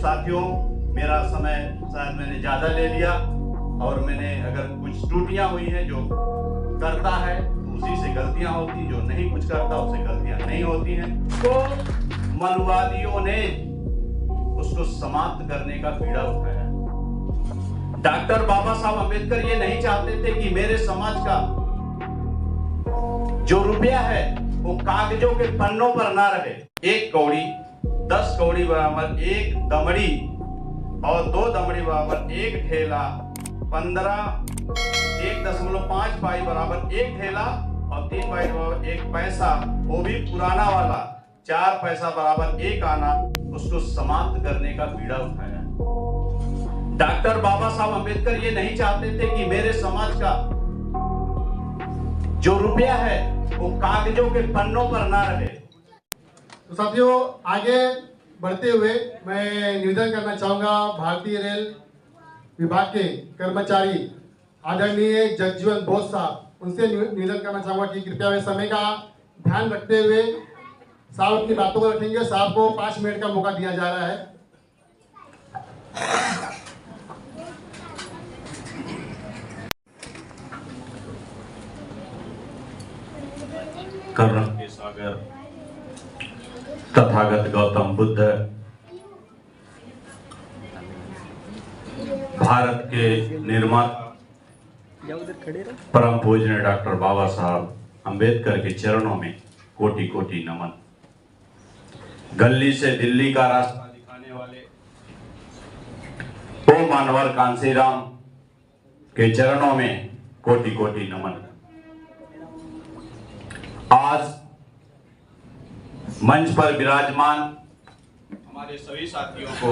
साथियों, मेरा समय शायद मैंने ज़्यादा ले लिया और मैंने अगर कुछ त्रुटियां हुई हैं, जो करता है तो उसी से गलतियां होती, जो नहीं कुछ करता उससे गलतियां नहीं होती हैं। तो मनुवादियों ने उसको समाप्त करने का बीड़ा उठाया। डॉक्टर बाबा साहब अम्बेडकर ये नहीं चाहते थे कि मेरे समाज का जो रुपया है वो कागजों के पन्नों पर ना रहे। 1 कौड़ी 10 कौड़ी बराबर 1 दमड़ी और 2 दमड़ी बराबर 1 ठेला, 1.5 पाई बराबर 1 ठेला और 3 पाई बराबर 1 पैसा, वो भी पुराना वाला 4 पैसा बराबर 1 आना, उसको समाप्त करने का बीड़ा उठाया। डॉक्टर बाबा साहब अम्बेडकर ये नहीं चाहते थे कि मेरे समाज का जो रुपया है वो कागजों के पन्नों पर ना रहे। तो साथियों, आगे बढ़ते हुए मैं निवेदन करना चाहूंगा भारतीय रेल विभाग के कर्मचारी आदरणीय जगजीवन बोस साहब, उनसे निवेदन करना चाहूंगा कि कृपया वे समय का ध्यान रखते हुए साहब अपनी बातों को रखेंगे। साहब को 5 मिनट का मौका दिया जा रहा है। करुणा के सागर तथागत गौतम बुद्ध, भारत के निर्माता परम पूजनीय डॉक्टर बाबा साहब अम्बेडकर के चरणों में कोटि कोटि नमन। गली से दिल्ली का रास्ता दिखाने वाले ओ मानवर कांसीराम के चरणों में कोटि कोटि नमन। आज मंच पर विराजमान हमारे सभी साथियों को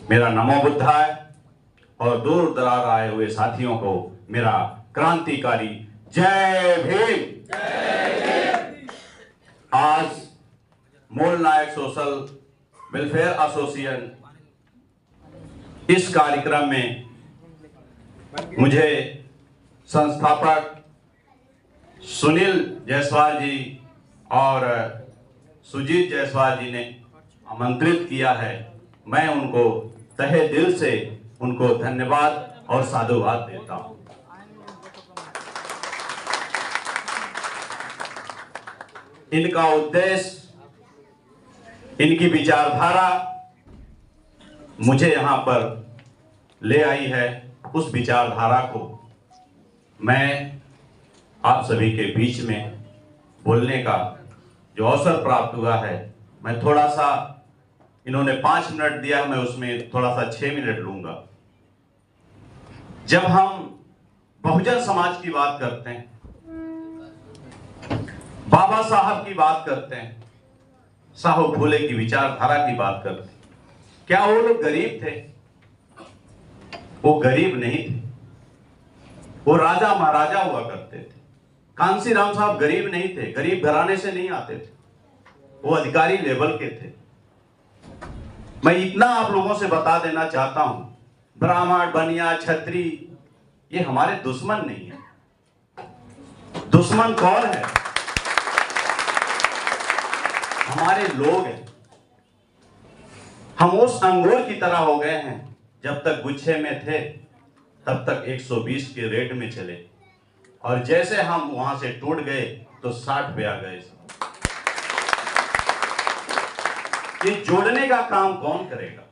मेरा नमो बुद्धाय और दूर दराज आए हुए साथियों को मेरा क्रांतिकारी जय भीम। आज मूल नायक सोशल वेलफेयर एसोसिएशन इस कार्यक्रम में मुझे संस्थापक सुनील जायसवाल जी और सुजीत जायसवाल जी ने आमंत्रित किया है। मैं उनको तहे दिल से उनको धन्यवाद और साधुवाद देता हूं। इनका उद्देश्य, इनकी विचारधारा मुझे यहां पर ले आई है। उस विचारधारा को मैं आप सभी के बीच में बोलने का जो अवसर प्राप्त हुआ है, मैं थोड़ा सा, इन्होंने 5 मिनट दिया है, मैं उसमें थोड़ा सा 6 मिनट लूंगा। जब हम बहुजन समाज की बात करते हैं, बाबा साहब की बात करते हैं, साहू फूले की विचारधारा की बात करते हैं, क्या वो लोग गरीब थे? वो गरीब नहीं थे, वो राजा महाराजा हुआ करते थे। कांसीराम साहब गरीब नहीं थे, गरीब घराने से नहीं आते थे, वो अधिकारी लेवल के थे। मैं इतना आप लोगों से बता देना चाहता हूं, ब्राह्मण बनिया छत्री ये हमारे दुश्मन नहीं है। दुश्मन कौन है? हमारे लोग हैं। हम उस अंगूर की तरह हो गए हैं, जब तक गुच्छे में थे तब तक 120 के रेट में चले, और जैसे हम वहां से टूट गए तो 60 पे आ गए। ये जोड़ने का काम कौन करेगा?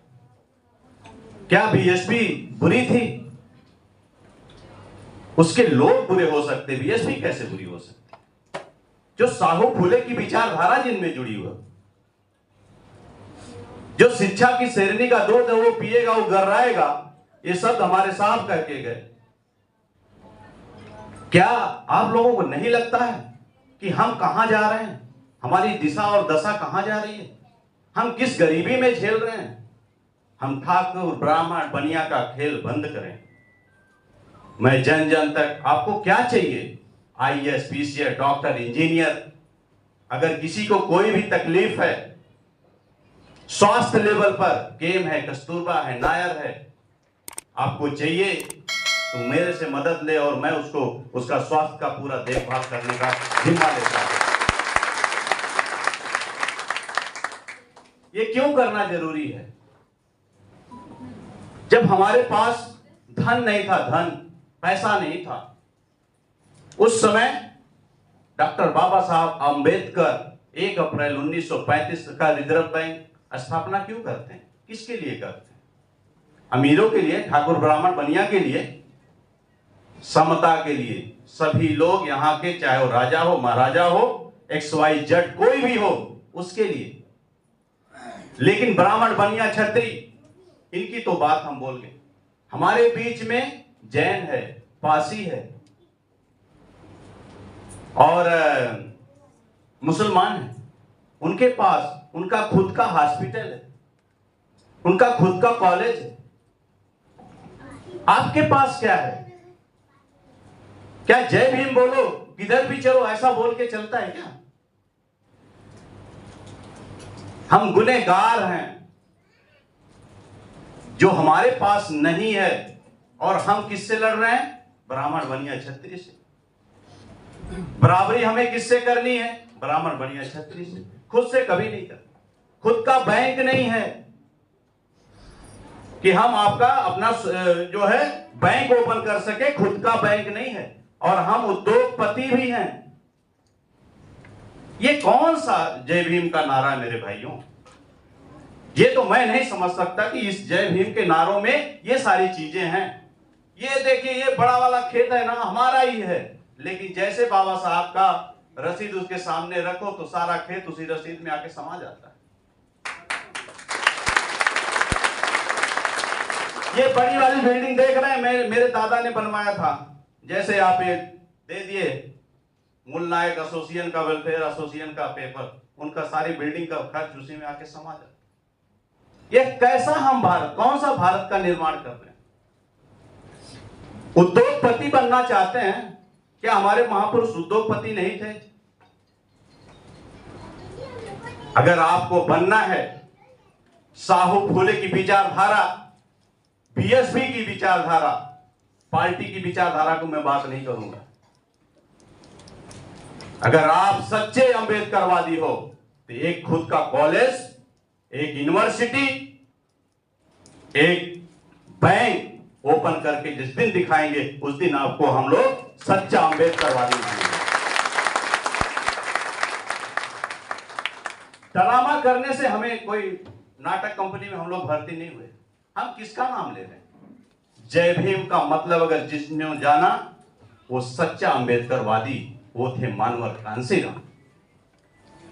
क्या बीएसपी बुरी थी? उसके लोग बुरे हो सकते, बीएसपी कैसे बुरी हो सकती? जो साहू फूले की विचारधारा जिनमें जुड़ी हुई, जो शिक्षा की शेरनी का दूध है वो पिएगा, वो गर्राएगा, ये शब्द हमारे साहब कह के गए। क्या आप लोगों को नहीं लगता है कि हम कहां जा रहे हैं? हमारी दिशा और दशा कहां जा रही है? हम किस गरीबी में झेल रहे हैं? हम ठाकुर ब्राह्मण बनिया का खेल बंद करें। मैं जन जन तक, आपको क्या चाहिए? आईएएस, पीसीएस, डॉक्टर, इंजीनियर, अगर किसी को कोई भी तकलीफ है, स्वास्थ्य लेवल पर केम है, कस्तूरबा है, नायर है, आपको चाहिए तो मेरे से मदद ले और मैं उसको उसका स्वास्थ्य का पूरा देखभाल करने का जिम्मा लेता हूं। ये क्यों करना जरूरी है? जब हमारे पास धन नहीं था, धन पैसा नहीं था, उस समय डॉक्टर बाबा साहब आम्बेडकर 1 अप्रैल 1935 का रिजर्व बैंक स्थापना क्यों करते हैं? किसके लिए करते हैं? अमीरों के लिए, ठाकुर ब्राह्मण बनिया के लिए, समता के लिए। सभी लोग यहाँ के, चाहे वो राजा हो, महाराजा हो, XYZ कोई भी हो, उसके लिए। लेकिन ब्राह्मण बनिया क्षत्रिय, इनकी तो बात हम बोल गए। हमारे बीच में जैन है, पासी है और मुसलमान है। उनके पास उनका खुद का हॉस्पिटल है, उनका खुद का कॉलेज है। आपके पास क्या है? क्या जय भीम बोलो, किधर भी चलो, ऐसा बोल के चलता है क्या? हम गुनहगार हैं जो हमारे पास नहीं है। और हम किससे लड़ रहे हैं? ब्राह्मण बनिया क्षत्रिय से। बराबरी हमें किससे करनी है? ब्राह्मण बनिया क्षत्रिय से। खुद से कभी नहीं कर। खुद का बैंक नहीं है कि हम आपका अपना जो है बैंक ओपन कर सके, खुद का बैंक नहीं है। और हम उद्योगपति भी हैं। ये कौन सा जय भीम का नारा है मेरे भाइयों? ये तो मैं नहीं समझ सकता कि इस जय भीम के नारों में ये सारी चीजें हैं। ये देखिए, ये बड़ा वाला खेत है ना, हमारा ही है। लेकिन जैसे बाबा साहब का रसीद उसके सामने रखो तो सारा खेत उसी रसीद में आके समा जाता है। ये बड़ी वाली बिल्डिंग देख रहे हैं, मेरे दादा ने बनवाया था। जैसे आप ये दे दिए मूल नायक एसोसिएशन का, वेलफेयर एसोसिएशन का पेपर, उनका सारी बिल्डिंग का खर्च उसी में आके समा जाता। ये कैसा हम भारत, कौन सा भारत का निर्माण कर रहे हैं? उद्योगपति बनना चाहते हैं क्या? हमारे महापुरुष उद्योगपति नहीं थे? अगर आपको बनना है, साहू फूले की विचारधारा, बीएसपी की विचारधारा, पार्टी की विचारधारा को मैं बात नहीं करूंगा। अगर आप सच्चे अंबेडकरवादी हो तो एक खुद का कॉलेज, एक यूनिवर्सिटी, एक बैंक ओपन करके जिस दिन दिखाएंगे, उस दिन आपको हम लोग सच्चा अंबेडकरवादी मानेंगे। ड्रामा करने से हमें कोई नाटक कंपनी में हम लोग भर्ती नहीं हुए। हम किसका नाम ले रहे हैं? जय भीम का मतलब अगर जिसने जाना, वो सच्चा अंबेडकरवादी वो थे मानवर कांसीराम।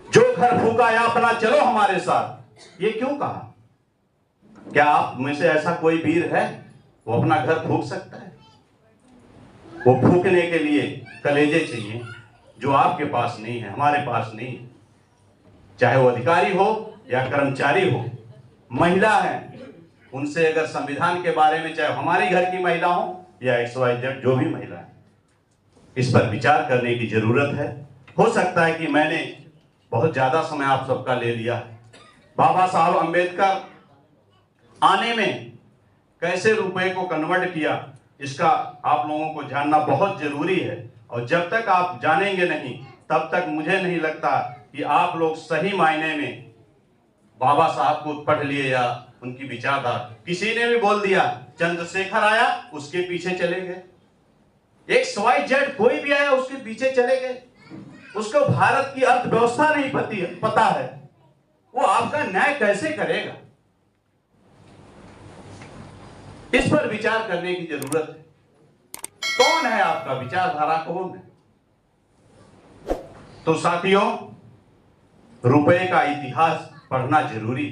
जो घर फूका या अपना चलो हमारे साथ, ये क्यों कहा? क्या आप में से ऐसा कोई वीर है वो अपना घर फूक सकता है? वो फूकने के लिए कलेजे चाहिए, जो आपके पास नहीं है, हमारे पास नहीं है। चाहे वो अधिकारी हो या कर्मचारी हो, महिला है, उनसे अगर संविधान के बारे में, चाहे हमारे घर की महिला हो या XYZ जो भी महिला है, इस पर विचार करने की जरूरत है। हो सकता है कि मैंने बहुत ज्यादा समय आप सबका ले लिया। बाबा साहब अंबेडकर आने में कैसे रुपए को कन्वर्ट किया, इसका आप लोगों को जानना बहुत जरूरी है। और जब तक आप जानेंगे नहीं, तब तक मुझे नहीं लगता कि आप लोग सही मायने में बाबा साहब को पढ़ लिए या उनकी विचारधारा। किसी ने भी बोल दिया चंद्रशेखर आया, उसके पीछे चले गए। XYZ कोई भी आया, उसके पीछे चले गए। उसको भारत की अर्थव्यवस्था नहीं पता है, वो आपका न्याय कैसे करेगा? इस पर विचार करने की जरूरत है। कौन है आपका विचारधारा, कौन है? तो साथियों, रुपए का इतिहास पढ़ना जरूरी।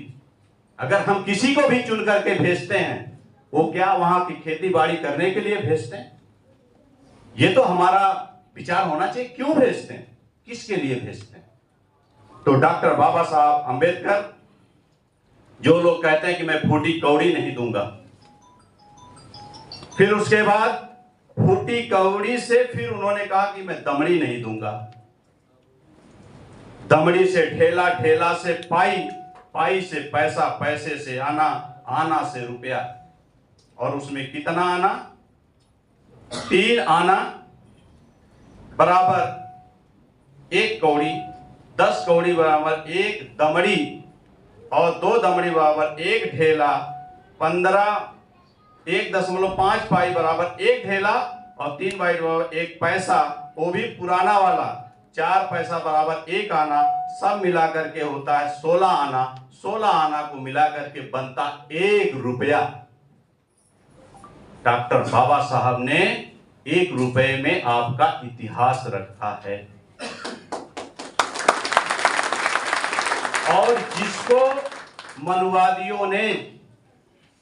अगर हम किसी को भी चुन करके भेजते हैं, वो क्या वहां की खेती बाड़ी करने के लिए भेजते हैं? ये तो हमारा विचार होना चाहिए, क्यों भेजते हैं, किसके लिए भेजते हैं? तो डॉक्टर बाबा साहब अंबेडकर, जो लोग कहते हैं कि मैं फूटी कौड़ी नहीं दूंगा, फिर उसके बाद फूटी कौड़ी से फिर उन्होंने कहा कि मैं दमड़ी नहीं दूंगा। दमड़ी से ठेला, ठेला से पाई, पाई से पैसा, पैसे से आना, आना से रुपया। और उसमें कितना आना? 3 आना बराबर 1 कौड़ी, 10 कौड़ी बराबर 1 दमड़ी, और 2 दमड़ी बराबर 1 ठेला, 15 1.5 पाई बराबर 1 ढेला और 3 पाई बराबर 1 पैसा, वो भी पुराना वाला 4 पैसा बराबर 1 आना, सब मिलाकर के होता है 16 आना। 16 आना को मिलाकर के बनता 1 रुपया। डॉक्टर बाबा साहब ने 1 रुपए में आपका इतिहास रखा है। और जिसको मनुवादियों ने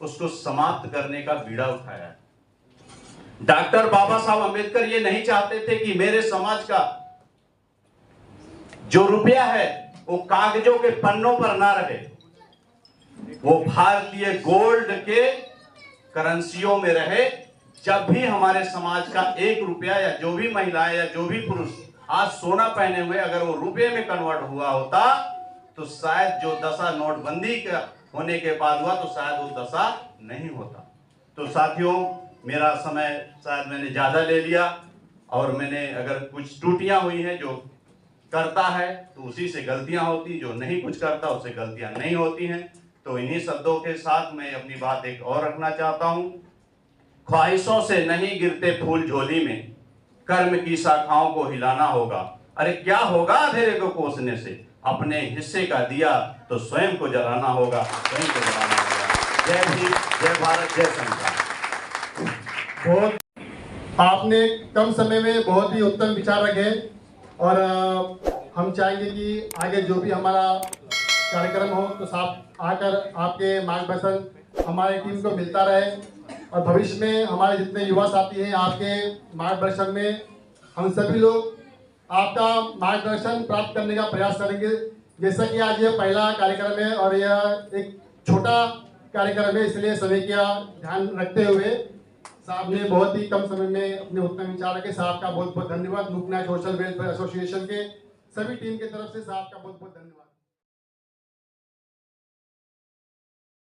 उसको समाप्त करने का बीड़ा उठाया। डॉक्टर बाबा साहब अंबेडकर ये नहीं चाहते थे कि मेरे समाज का जो रुपया है वो कागजों के पन्नों पर ना रहे, वो भारतीय गोल्ड के करेंसियों में रहे। जब भी हमारे समाज का 1 रुपया या जो भी महिलाएं या जो भी पुरुष आज सोना पहने हुए अगर वो रुपये में कन्वर्ट हुआ होता तो शायद जो दशा नोटबंदी का होने के बाद हुआ तो शायद वो दशा नहीं होता। तो साथियों, मेरा समय शायद मैंने ज्यादा ले लिया और मैंने अगर कुछ त्रुटियां हुई हैं, जो करता है तो उसी से गलतियां होती, जो नहीं कुछ करता उससे गलतियां नहीं होती हैं। तो इन्हीं शब्दों के साथ मैं अपनी बात एक और रखना चाहता हूं। ख्वाहिशों से नहीं गिरते फूल झोली में, कर्म की शाखाओं को हिलाना होगा। अरे क्या होगा अंधेरे को कोसने से, अपने हिस्से का दिया तो स्वयं को जलाना होगा, स्वयं को जलाना होगा। जय भीम, जय भारत, जय संविधान। बहुत आपने कम समय में बहुत ही उत्तम विचार रखे और हम चाहेंगे कि आगे जो भी हमारा कार्यक्रम हो तो साथ आकर आपके मार्गदर्शन हमारी टीम को मिलता रहे और भविष्य में हमारे जितने युवा साथी हैं आपके मार्गदर्शन में हम सभी लोग आपका मार्गदर्शन प्राप्त करने का प्रयास करेंगे। जैसा कि आज यह पहला कार्यक्रम है और यह एक छोटा कार्यक्रम है, इसलिए समय का ध्यान रखते हुए साहब ने बहुत ही कम समय में अपने उत्तम विचार रखे। साहब का बहुत बहुत धन्यवाद। मुकनायक सोशल वेलफेयर एसोसिएशन के सभी टीम की तरफ से साहब का बहुत बहुत धन्यवाद।